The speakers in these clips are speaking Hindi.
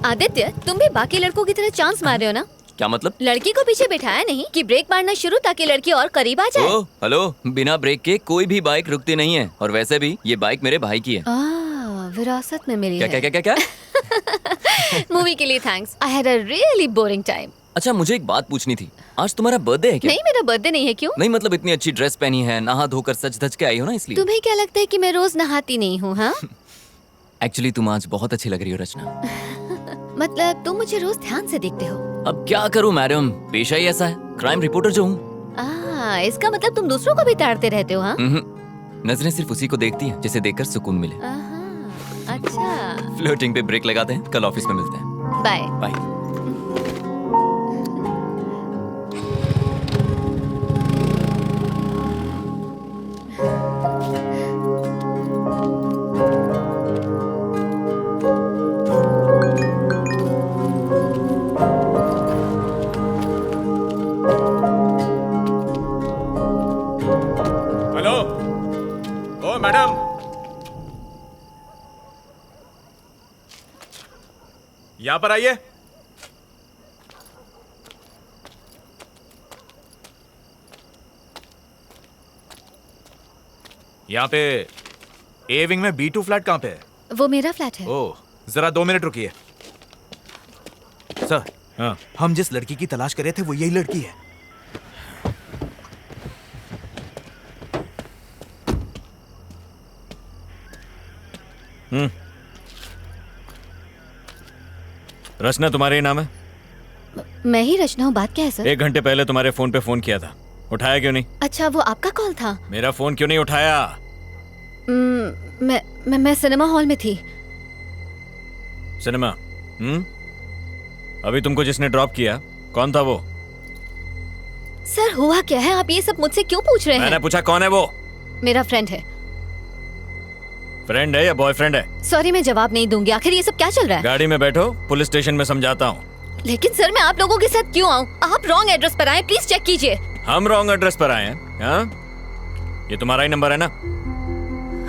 आदित्य, तुम भी बाकी लड़कों की तरह चांस मार रहे हो ना? क्या मतलब? लड़की को पीछे बिठाया नहीं कि ब्रेक मारना शुरू ताकि लड़की और करीब आ जाए। ओह, हेलो, बिना ब्रेक के कोई भी बाइक रुकती नहीं है। और वैसे भी ये बाइक मेरे भाई की है। विरासत में मिली क्या है। क्या क्या क्या क्या? मूवी के लिए thanks. I had a really boring time. अच्छा, मुझे एक बात पूछनी थी। आज तुम्हारा बर्थडे है क्या? नहीं, मेरा बर्थडे नहीं है। क्यों? नहीं मतलब इतनी अच्छी ड्रेस पहनी है, नहा धोकर सज धज के आई हो ना, इसलिए। तुम्हें क्या लगता है कि मैं रोज नहाती नहीं हूँ? हाँ एक्चुअली तुम आज बहुत अच्छी लग रही हो रचना। मतलब तुम मुझे रोज ध्यान से देखते हो। अब क्या करूं मैडम, पेशा ही ऐसा है, क्राइम रिपोर्टर जो हूँ। इसका मतलब तुम दूसरों को भी ताड़ते रहते हो? हाँ, नजरें सिर्फ उसी को देखती हैं जिसे देखकर सुकून मिले। अच्छा, फ्लर्टिंग पे ब्रेक लगाते हैं, कल ऑफिस में मिलते हैं। Bye bye. हेलो, ओ मैडम, यहाँ पर आइए। यहाँ पे ए विंग में B2 फ्लैट कहाँ पे है? वो मेरा फ्लैट है। ओह, जरा 2 मिनट रुकिए। सर, हाँ। हम जिस लड़की की तलाश कर रहे थे वो यही लड़की है। रचना तुम्हारे ही नाम है? मैं ही रचना हूँ। बात क्या है सर? 1 घंटे पहले तुम्हारे फोन पे फोन किया था, उठाया क्यों नहीं? अच्छा, वो आपका कॉल था? मेरा फोन क्यों नहीं उठाया? मैं सिनेमा हॉल में थी। सिनेमा? अभी तुमको जिसने ड्रॉप किया कौन था वो? सर, हुआ क्या है? आप ये सब मुझसे क्यों पूछ रहे हैं? मैंने पूछा कौन है वो? मेरा फ्रेंड है। फ्रेंड है या बॉयफ्रेंड है? सॉरी, मैं जवाब नहीं दूंगी। आखिर ये सब क्या चल रहा है? गाड़ी में बैठो, पुलिस स्टेशन में समझाता हूँ। लेकिन सर, मैं आप लोगों के साथ क्यों आऊँ? आप रॉन्ग एड्रेस पर आए, प्लीज चेक कीजिए। हम रॉन्ग एड्रेस पर आए हैं? हाँ? ये तुम्हारा ही नंबर है ना?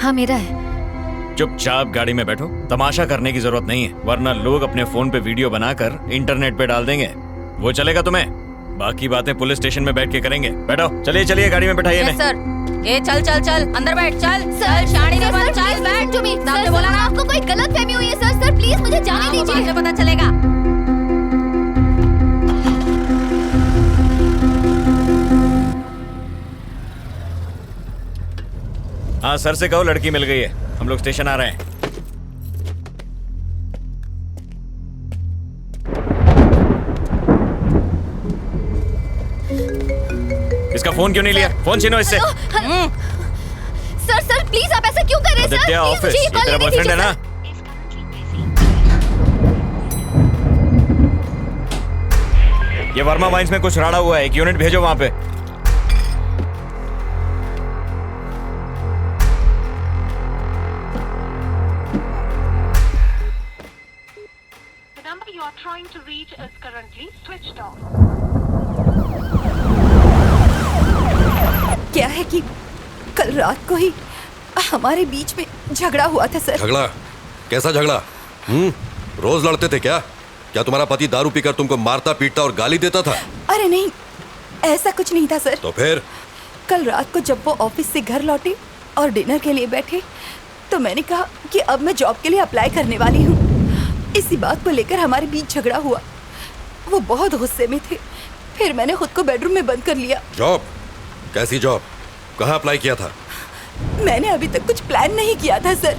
हाँ, मेरा है। चुपचाप गाड़ी में बैठो, तमाशा करने की जरूरत नहीं है, वरना लोग अपने फोन पे वीडियो बनाकर इंटरनेट पे डाल देंगे। वो चलेगा तुम्हें? बाकी बातें पुलिस स्टेशन में बैठ के करेंगे। बैठो, चलिए चलिए गाड़ी में बैठाइए। Yes sir. ये चल चल चल अंदर बैठ, चल चल शानी ने बोला चल बैठ। तुम्हें सामने बोला ना। आपको कोई गलतफहमी हुई है सर। सर प्लीज मुझे जाने दीजिए। मुझे पता चलेगा। हाँ, सर से कहो लड़की मिल गई है, हम लोग स्टेशन आ रहे हैं। इसका फोन क्यों नहीं लिया? फोन छीनो इससे। सर प्लीज, आप ऐसा क्यों कर रहे हैं सर? आदित्य ऑफिस, ये तेरा बॉयफ्रेंड है ना? ये वर्मा वाइन्स में कुछ राड़ा हुआ है, 1 यूनिट भेजो वहां पे। Trying to reach is currently switched off. क्या है कि कल रात को ही हमारे बीच में झगड़ा हुआ था सर। झगड़ा? कैसा झगड़ा? रोज लड़ते थे क्या? क्या तुम्हारा पति दारू पीकर तुमको मारता पीटता और गाली देता था? अरे नहीं, ऐसा कुछ नहीं था सर। तो फिर? कल रात को जब वो ऑफिस से घर लौटे और डिनर के लिए बैठे तो मैंने कहा कि अब मैं जॉब के लिए अप्लाई करने वाली हूँ। इसी बात को लेकर हमारे बीच झगड़ा हुआ। वो बहुत गुस्से में थे। फिर मैंने खुद को बेडरूम में बंद कर लिया। जॉब? कैसी जॉब? कहाँ अप्लाई किया था? मैंने अभी तक कुछ प्लान नहीं किया था सर,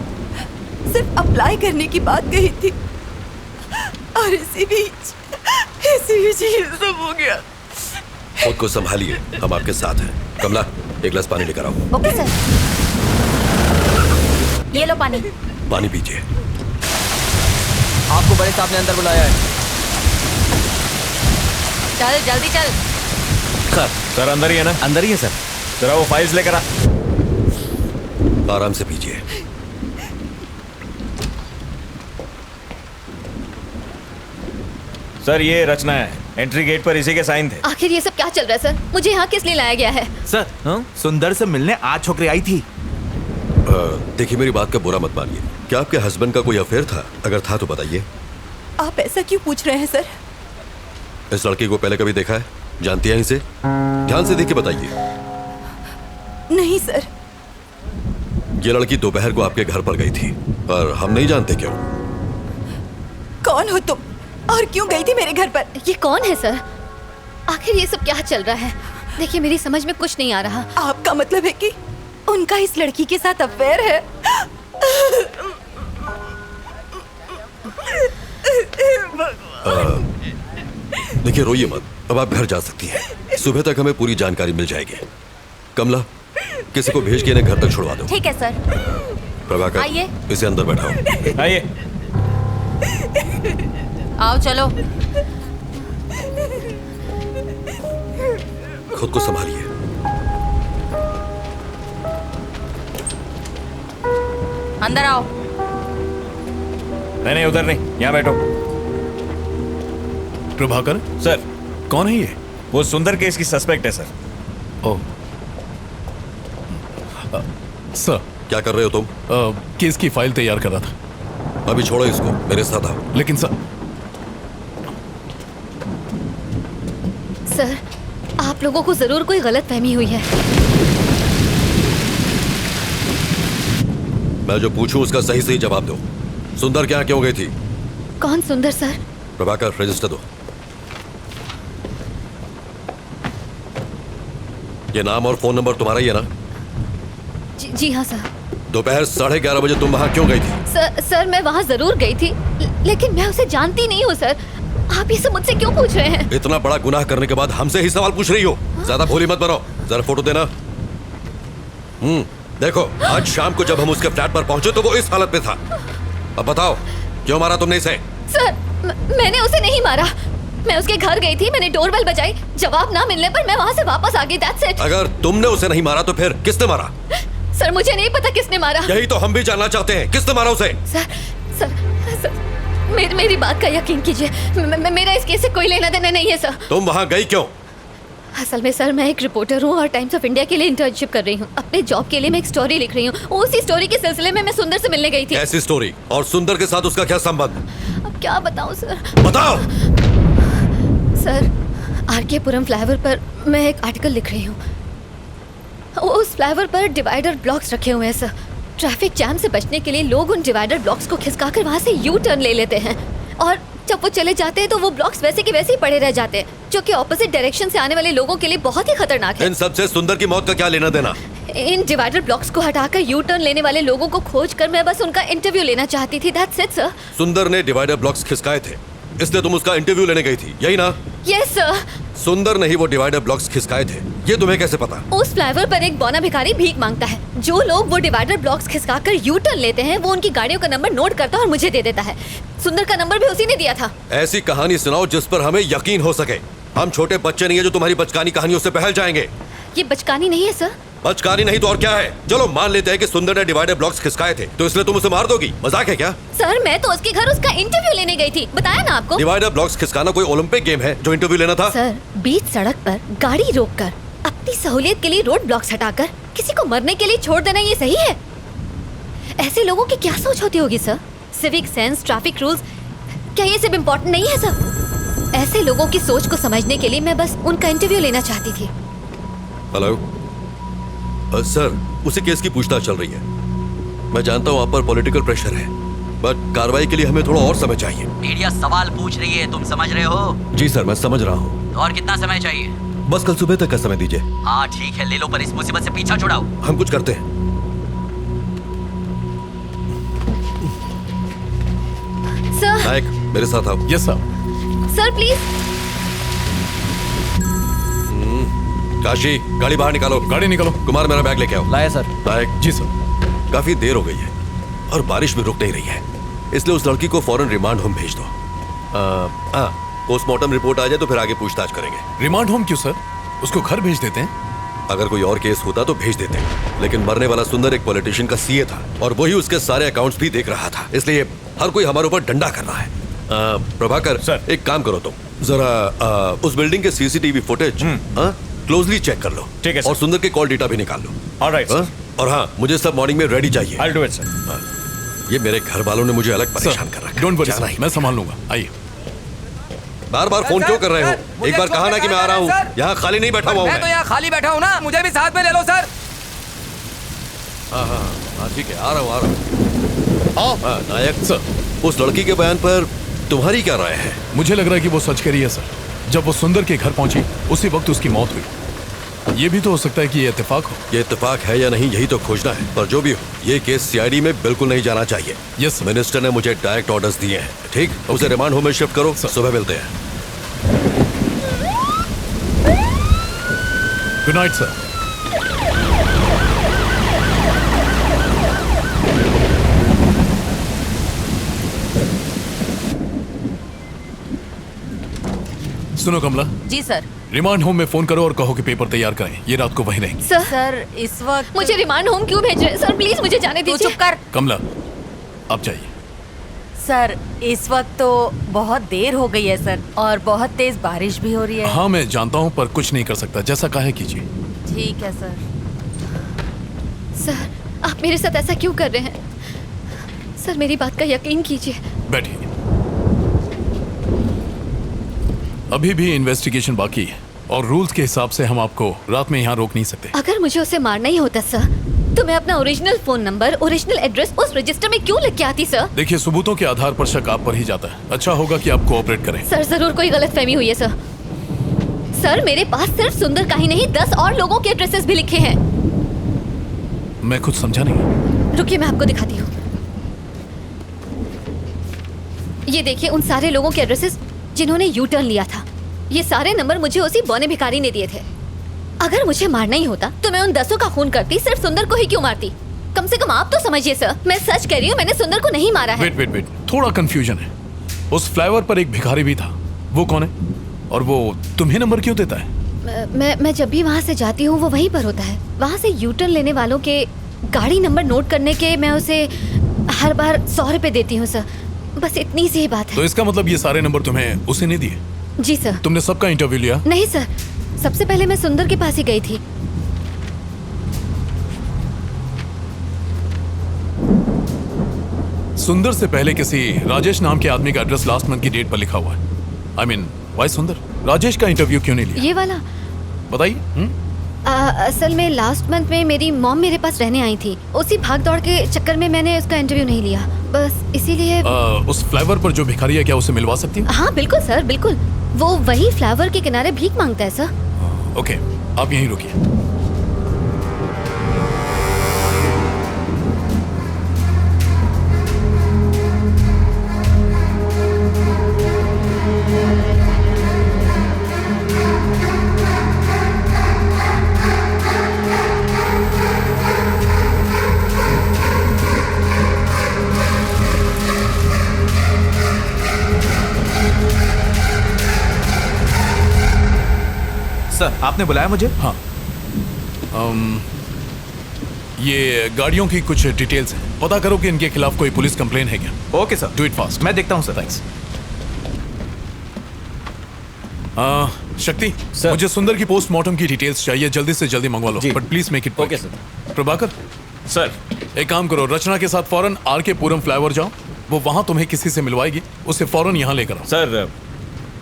सिर्फ अप्लाई करने की बात कही थी। और इसी बीच ये सब हो गया। खुद को संभालिए, हम आपके साथ हैं। कमला, एक गिलास पानी लेकर आओ। Okay sir. ये लो पानी। पानी पीजिए। आपको बड़े साहब ने अंदर बुलाया है। चल जल्दी चल। सर अंदर ही है ना? अंदर ही है सर। जरा वो फाइल्स लेकर आ। आराम से पीजिए। सर ये रचना है, एंट्री गेट पर इसी के साइन थे। आखिर ये सब क्या चल रहा है सर? मुझे यहाँ किस लिए लाया गया है? सर, सुंदर से मिलने आज छोकरी आई थी। देखिए, मेरी बात का बुरा मत मानिए। क्या आपके हस्बैंड का कोई अफेयर था? अगर था तो बताइए। आप ऐसा क्यों पूछ रहे हैं सर? इस लड़की को पहले कभी देखा है? जानती हैं इसे? ध्यान से देख के बताइए। नहीं सर। ये लड़की दोपहर को आपके घर पर गई थी और हम नहीं जानते क्यों। कौन हो तुम और क्यों गई थी मेरे घर पर? ये कौन है सर? आखिर ये सब क्या चल रहा है? देखिए मेरी समझ में कुछ नहीं आ रहा। आपका मतलब है कि उनका इस लड़की के साथ अफेयर है? देखिए रोइए मत, अब आप घर जा सकती हैं। सुबह तक हमें पूरी जानकारी मिल जाएगी। कमला, किसी को भेज के इन्हें घर तक छुड़वा दो। ठीक है सर। प्रभाकर, आइए। इसे अंदर बैठाओ। आइए। आओ चलो। खुद को संभालिए। अंदर आओ। नहीं, उधर नहीं, यहाँ बैठो। प्रभाकर सर, कौन है ये? वो सुंदर केस की सस्पेक्ट है सर। ओ सर, क्या कर रहे हो तुम? केस की फाइल तैयार कर रहा था। अभी छोड़ो इसको, मेरे साथ आओ। लेकिन सर सर, आप लोगों को जरूर कोई गलतफहमी हुई है। मैं जो पूछूं उसका सही सही जवाब दो। सुंदर क्या क्यों गई थी? कौन सुंदर सर? प्रभाकर, रजिस्टर दो। ये नाम और फोन नंबर तुम्हारा ही है ना? जी हाँ सर। दोपहर 11:30 बजे तुम वहां क्यों गई थी? सर मैं वहाँ जरूर गई थी, लेकिन मैं उसे जानती नहीं हूँ सर। आप ये सब मुझसे क्यों पूछ रहे हैं? इतना बड़ा गुनाह करने के बाद हमसे ही सवाल पूछ रही हो? ज्यादा भोली मत बनो। जरा फोटो देना। देखो, आज शाम को जब हम उसके फ्लैट पर पहुंचे तो वो इस हालत में था। अब बताओ, क्यों मारा तुमने इसे? सर, मैंने उसे नहीं मारा। मैं उसके घर गई थी, मैंने डोरबेल बजाई, जवाब ना मिलने पर मैं वहाँ से वापस आ गई। That's it. अगर तुमने उसे नहीं मारा तो फिर किसने मारा? सर मुझे नहीं पता किसने मारा। यही तो हम भी जानना चाहते हैं, किसने मारा उसे? सर मेरी बात का यकीन कीजिए, मेरा इस केस से कोई लेना देना नहीं है सर। तुम वहां गई क्यों? असल में सर मैं एक रिपोर्टर हूँ और टाइम्स ऑफ इंडिया के लिए इंटर्नशिप कर रही हूँ। अपने जॉब के लिए मैं एक स्टोरी लिख रही हूँ। उसी स्टोरी के सिलसिले में मैं सुंदर से मिलने गई थी। ऐसी स्टोरी? और सुंदर के साथ उसका क्या संबंध? अब क्या बताऊँ सर? बताओ। सर, आरके पुरम फ्लाईओवर पर मैं एक आर्टिकल लिख रही हूँ। उस फ्लाईओवर पर डिवाइडर ब्लॉक्स रखे हुए हैं सर। ट्रैफिक जैम से बचने के लिए लोग उन डिवाइडर ब्लॉक्स को खिसकाकर वहाँ से यू टर्न ले लेते हैं और जब वो चले जाते हैं तो वो ब्लॉक्स वैसे के वैसे ही पड़े रह जाते हैं, जो कि ऑपोजिट डायरेक्शन से आने वाले लोगों के लिए बहुत ही खतरनाक है। इन सबसे सुंदर की मौत का क्या लेना देना? इन डिवाइडर ब्लॉक्स को हटाकर यू टर्न लेने वाले लोगों को खोजकर मैं बस उनका इंटरव्यू लेना चाहती थी। That's it sir. सुंदर ने डिवाइडर ब्लॉक्स खिसकाए थे, इसलिए तुम उसका इंटरव्यू लेने गई थी, यही ना? Yes sir. सुंदर ने ही वो डिवाइडर ब्लॉक्स खिसकाए थे, ये तुम्हें कैसे पता? उस फ्लाईओवर पर एक बौना भिखारी भीख मांगता है। जो लोग वो डिवाइडर ब्लॉक्स खिसकाकर यू टर्न लेते हैं वो उनकी गाड़ियों का नंबर नोट करता है और मुझे दे देता है। सुंदर का नंबर भी उसी ने दिया था। ऐसी कहानी सुनाओ जिस पर हमें यकीन हो सके। हम छोटे बच्चे नहीं है जो तुम्हारी बचकानी कहानियों से बहल जाएंगे। ये बचकानी नहीं है सर। बचकानी नहीं तो और क्या है? चलो मान लेते हैं कि सुंदर ने डिवाइडर ब्लॉक्स खिसकाए थे, तो इसलिए तुम उसे मार दोगी? मजाक है क्या? सर मैं तो उसके घर उसका इंटरव्यू लेने गई थी, बताया ना आपको। डिवाइडर ब्लॉक्स खिसकाना कोई ओलंपिक गेम है जो इंटरव्यू लेना था? सर बीच सड़क पर गाड़ी रोककर अपनी सहूलियत के लिए रोड ब्लॉक्स हटाकर किसी को मरने के लिए छोड़ देना ये सही है? ऐसे लोगों की क्या सोच होती होगी sir? Civic sense, traffic rules, क्या ये सब इम्पोर्टेंट नहीं है सर? ऐसे लोगों की सोच को समझने के लिए मैं बस उनका इंटरव्यू लेना चाहती थी। हेलो सर, उसी केस की पूछताछ चल रही है। मैं जानता हूँ आप पर पॉलिटिकल प्रेशर है, बट कार्रवाई के लिए हमें थोड़ा और समय चाहिए। मीडिया सवाल पूछ रही है, तुम समझ रहे हो? जी सर, मैं समझ रहा हूँ। तो और कितना समय चाहिए? बस कल सुबह तक का समय दीजिए। हाँ ठीक है, ले लो, पर इस मुसीबत से पीछा छुड़ाओ। हम कुछ करते हैं। सर। नायक, मेरे साथ आओ। Yes sir. Sir please. Kashi, गाड़ी बाहर निकालो। गाड़ी निकालो। कुमार, मेरा बैग लेके आओ। लाया सर। नायक। जी सर। काफी देर हो गई है और बारिश भी रुक नहीं रही है, इसलिए उस लड़की को फौरन रिमांड होम भेज दो। पोस्टमार्टम रिपोर्ट आ जाए तो फिर आगे पूछताछ करेंगे। रिमांड होम क्यों सर? उसको घर भेज देते हैं। अगर कोई और केस होता तो भेज देते, लेकिन मरने वाला सुंदर एक पॉलिटिशियन का सीए था और वही उसके सारे अकाउंट्स भी देख रहा था, इसलिए हर कोई हमारे ऊपर डंडा कर रहा है। प्रभाकर सर। एक काम करो तुम, जरा उस बिल्डिंग के सीसीटीवी फुटेज क्लोजली चेक कर लो। ठीक है सर। और सुंदर के कॉल डेटा भी निकाल लो। Alright sir. और हाँ, मुझे सब मॉर्निंग में रेडी चाहिए। I'll do it, sir. ये मेरे घर वालों ने मुझे अलग परेशान कर रखा है। डोंट वरी जाना सर, ही मैं संभाल लूंगा। आइए। बार बार फोन क्यों कर रहे हो? एक बार कहा ना कि मैं आ रहा हूँ। यहाँ खाली नहीं बैठा हुआ हूँ मैं तो यहाँ खाली बैठा हूँ ना, मुझे भी साथ में ले लो सर। हाँ ठीक है, आ रहा हूँ। नायक सर, उस लड़की के बयान पर तुम्हारी क्या राय है? मुझे लग रहा है कि वो सच कह रही है सर। जब वो सुंदर के घर पहुंची उसी वक्त उसकी मौत हुई। ये भी तो हो सकता है कि ये इत्तेफाक हो। ये इत्तेफाक है या नहीं, यही तो खोजना है। पर जो भी हो, ये केस सीआईडी में बिल्कुल नहीं जाना चाहिए। यस मिनिस्टर ने मुझे डायरेक्ट ऑर्डर्स दिए हैं। ठीक, उसे रिमांड होम में शिफ्ट करो। सुबह मिलते हैं। Good night sir. सुनो कमला, जी सर। रिमांड होम में फोन करो और कहो कि पेपर तैयार करें। ये रात को वहीं रहेंगे। सर इस वक्त मुझे रिमांड होम क्यों भेज रहे हैं? सर प्लीज मुझे जाने तू दीजिए। चुप कर। कमला, आप जाइए। सर इस वक्त तो बहुत देर हो गई है सर, और बहुत तेज बारिश भी हो रही है। हाँ मैं जानता हूँ, पर कुछ नहीं कर सकता। जैसा कहा है कीजिए। ठीक है सर। सर आप मेरे साथ ऐसा क्यों कर रहे हैं? सर मेरी बात का यकीन कीजिए। बैठिए। अभी भी इन्वेस्टिगेशन बाकी है और रूल्स के हिसाब से हम आपको रात में यहाँ रोक नहीं सकते। अगर मुझे उसे मारना ही होता सर, तो मैं अपना original phone number, original address उस रजिस्टर में क्यों लिख के आती सर? देखिए, सबूतों के आधार पर शक आप पर ही जाता है। अच्छा होगा कि आप कोऑपरेट करें। सर जरूर कोई गलतफहमी हुई है सर। सर मेरे पास सिर्फ सुंदर का ही नहीं 10 और लोगों के एड्रेसेस भी लिखे हैं। मैं कुछ समझा नहीं। रुकिए मैं आपको दिखाती हूँ। ये देखिए उन सारे लोगों के एड्रेसेस जिन्होंने यू टर्न लिया था। ये सारे नंबर मुझे उसी बौने भिखारी ने दिए थे। अगर मुझे मारना ही होता तो मैं उन 10 का खून करती, सिर्फ सुंदर को ही क्यों मारती? कम से कम आप तो समझिए सर, मैं सच कह रही हूँ, मैंने सुंदर को नहीं मारा है। वेट, थोड़ा कंफ्यूजन है। उस फ्लाईओवर पर एक भिखारी भी था, वो कौन है? और वो तुम्हें नंबर क्यों देता है? मैं जब भी वहाँ से जाती हूँ वो वहीं पर होता है। वहाँ से यू टर्न लेने वालों के गाड़ी नंबर नोट करने के मैं उसे हर बार 100 रुपए देती हूँ सर। बस इतनी सी ही बात है। तो इसका मतलब ये सारे नंबर तुम्हें उसे नहीं दिए? जी सर। तुमने सबका इंटरव्यू लिया? नहीं सर, सबसे पहले मैं सुंदर के पास ही गई थी। सुंदर से पहले किसी राजेश नाम के आदमी का एड्रेस लास्ट मंथ की डेट पर लिखा हुआ है। आई मीन वाई सुंदर राजेश का इंटरव्यू क्यों नहीं लिया? ये वाला बताइए। असल में लास्ट मंथ में मेरी मॉम मेरे पास रहने आई थी। उसी भाग दौड़ के चक्कर में मैंने उसका इंटरव्यू नहीं लिया, बस इसीलिए। उस फ्लाईओवर पर जो भिखारी है, क्या उसे मिलवा सकती हूँ? हाँ बिल्कुल सर, बिल्कुल। वो वही फ्लाईओवर के किनारे भीख मांगता है सर। ओके, आप यहीं रुकिए। सर आपने बुलाया मुझे? हाँ। ये गाड़ियों की कुछ डिटेल्स हैं, पता करो कि इनके खिलाफ कोई पुलिस कंप्लेन है क्या? Okay sir, do it fast. मैं देखता हूँ सर। थैंक्स। शक्ति सर, मुझे सुंदर की पोस्टमार्टम की डिटेल्स चाहिए, जल्दी से जल्दी मंगवा लो, but please make it. Okay sir. Prabhakar sir, एक काम करो, रचना के साथ फौरन आर के पुरम फ्लाईओवर जाओ। वो वहां तुम्हें किसी से मिलवाएगी, उसे फौरन यहाँ लेकर आओ। सर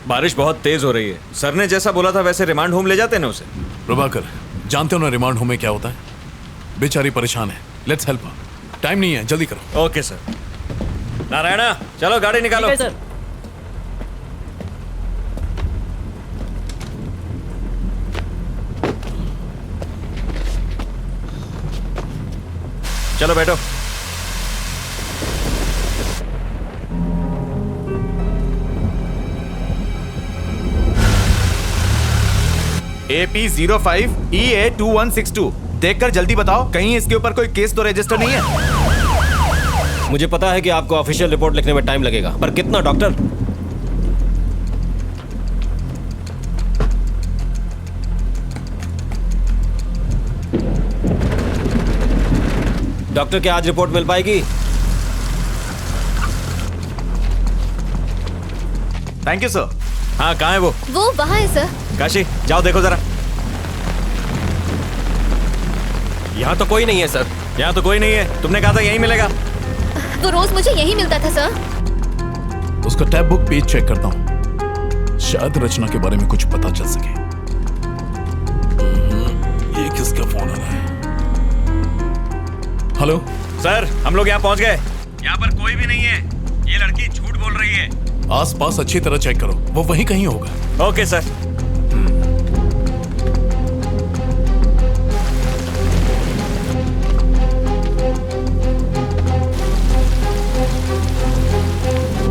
बारिश बहुत तेज हो रही है। सर ने जैसा बोला था वैसे रिमांड होम ले जाते ना उसे। प्रभाकर, जानते हो ना रिमांड होम में क्या होता है? बेचारी परेशान है, लेट्स हेल्प हर। टाइम नहीं है, जल्दी करो। Okay sir. नारायणा चलो गाड़ी निकालो। सर। चलो बैठो। AP05 EA2162 देखकर जल्दी बताओ, कहीं इसके ऊपर कोई केस तो रजिस्टर नहीं है? मुझे पता है कि आपको ऑफिशियल रिपोर्ट लिखने में टाइम लगेगा, पर कितना डॉक्टर? डॉक्टर क्या आज रिपोर्ट मिल पाएगी? Thank you sir. हाँ कहाँ है वो? वो वहाँ है सर। काशी जाओ देखो जरा। यहाँ तो कोई नहीं है सर। यहाँ तो कोई नहीं है, तुमने कहा था यहीं मिलेगा। वो रोज मुझे यही मिलता था सर। उसका टैब बुक पेज चेक करता हूँ, शायद रचना के बारे में कुछ पता चल सके। ये किसका फोन आ रहा है? हेलो सर, हम लोग यहाँ पहुँच गए। यहाँ पर कोई भी नहीं है। ये लड़की झूठ बोल रही है। आसपास अच्छी तरह चेक करो, वो वहीं कहीं होगा। Okay sir.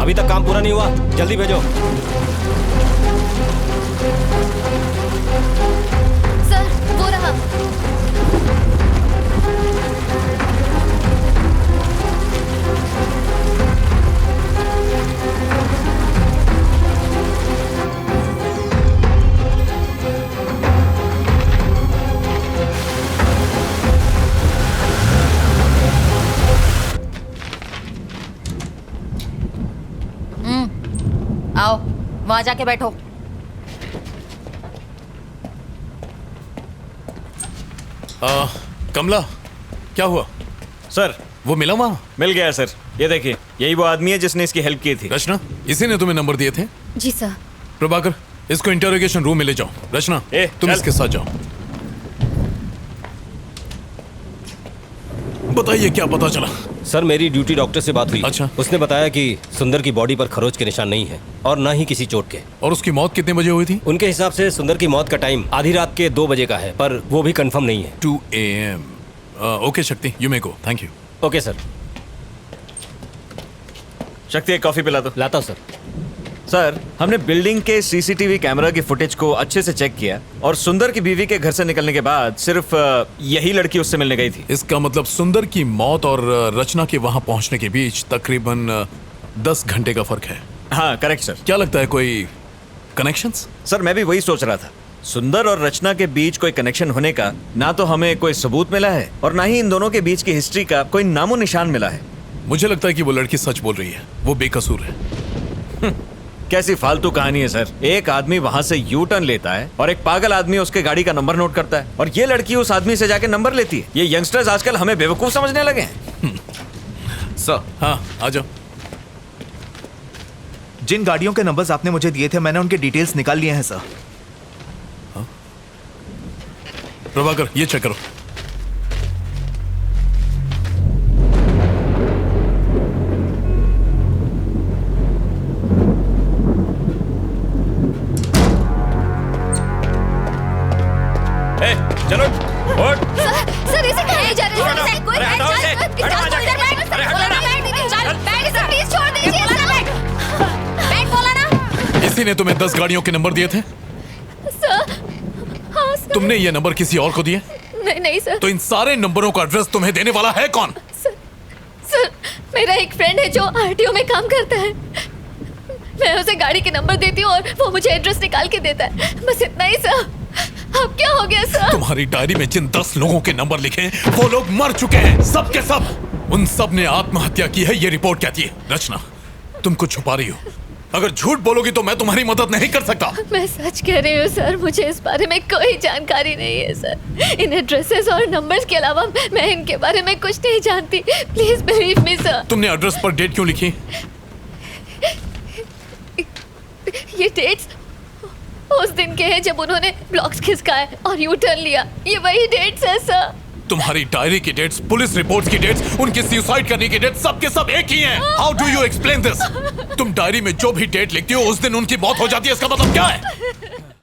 अभी तक काम पूरा नहीं हुआ, जल्दी भेजो। सर वो रहा। आओ, वहां जाके बैठो। कमला, क्या हुआ? सर वो मिला वहां? मिल गया सर। ये देखिए, यही वो आदमी है जिसने इसकी हेल्प की थी। रचना, इसी ने तुम्हें नंबर दिए थे? जी सर। प्रभाकर, इसको इंटरोगेशन रूम में ले जाओ। रचना, तुम चल। इसके साथ जाओ। बताइए क्या पता चला? सर, मेरी ड्यूटी डॉक्टर से बात हुई। अच्छा। उसने बताया कि सुंदर की बॉडी पर खरोच के निशान नहीं है और ना ही किसी चोट के। और उसकी मौत कितने बजे हुई थी? उनके हिसाब से सुंदर की मौत का टाइम आधी रात के 2 बजे का है, पर वो भी कंफर्म नहीं है। 2 AM। ओके शक्ति, you may go. Thank you. Okay sir. शक्ति, एक कॉफी पिला दो। लाता हूं सर। सर, हमने बिल्डिंग के सीसीटीवी कैमरा की फुटेज को अच्छे से चेक किया और सुंदर की बीवी के घर से निकलने के बाद सिर्फ यही लड़की उससे मिलने गई थी। इसका मतलब सुंदर की मौत और रचना के वहां पहुंचने के बीच तकरीबन 10 घंटे का फर्क है। हाँ, करेक्ट सर। क्या लगता है, कोई कनेक्शंस? सर, मैं भी वही सोच रहा था। सुंदर और रचना के बीच कोई कनेक्शन होने का ना तो हमें कोई सबूत मिला है और ना ही इन दोनों के बीच की हिस्ट्री का कोई नामो निशान मिला है। मुझे लगता है कि वो लड़की सच बोल रही है, वो बेकसूर है। कैसी फालतू कहानी है सर। एक आदमी वहां से यू टर्न लेता है और एक पागल आदमी उसके गाड़ी का नंबर नोट करता है और ये लड़की उस आदमी से जाके नंबर लेती है। ये यंगस्टर्स आजकल हमें बेवकूफ समझने लगे हैं। सर, हाँ आ जाओ। जिन गाड़ियों के नंबर्स आपने मुझे दिए थे, मैंने उनके डिटेल्स निकाल लिए हैं सर। प्रभाकर, ये चेक करो। चलो उठ। सर इसे कहाँ ले जा रहे हैं? सर कोई अरे हटाओ इसे। हटो वहाँ जाके। अरे हटो ना। बैठ प्लीज छोड़ दीजिए। बैठ बोला ना। इसी ने तुम्हें 10 गाड़ियों के नंबर दिए थे? सर हाँ सर। तुमने ये नंबर किसी और को दिए? नहीं सर। तो इन सारे नंबरों का एड्रेस तुम्हें देने वाला है कौन? सर मेरा एक फ्रेंड है जो आरटीओ में काम करता है। मैं उसे गाड़ी के नंबर देती हूँ और वो मुझे एड्रेस निकाल के देता है, बस इतना ही सर। अब क्या हो गया सर? तुम्हारी डायरी में जिन 10 लोगों के नंबर लिखे हैं, वो लोग मर चुके हैं, सब के सब। उन सब ने आत्महत्या की है, ये रिपोर्ट कहती है। रचना, तुम कुछ छुपा रही हो। अगर झूठ बोलोगी तो मैं तुम्हारी मदद नहीं कर सकता। मैं सच कह रही हूँ सर, मुझे इस बारे में कोई जानकारी नहीं है सर। इन एड्रेसेस और नंबर्स के अलावा मैं इनके बारे में कुछ नहीं जानती। Please believe me sir. तुमने एड्रेस पर डेट क्यों लिखी? ये डेट्स उस दिन के हैं जब उन्होंने ब्लॉक्स खिसकाए और यू टर्न लिया। ये वही डेट्स है सर। तुम्हारी डायरी की डेट्स, पुलिस रिपोर्ट्स की डेट्स, उनके सुसाइड करने की डेट्स, सब के सब एक ही हैं। How do you explain this? तुम डायरी में जो भी डेट लिखती हो उस दिन उनकी मौत हो जाती है, इसका मतलब क्या है?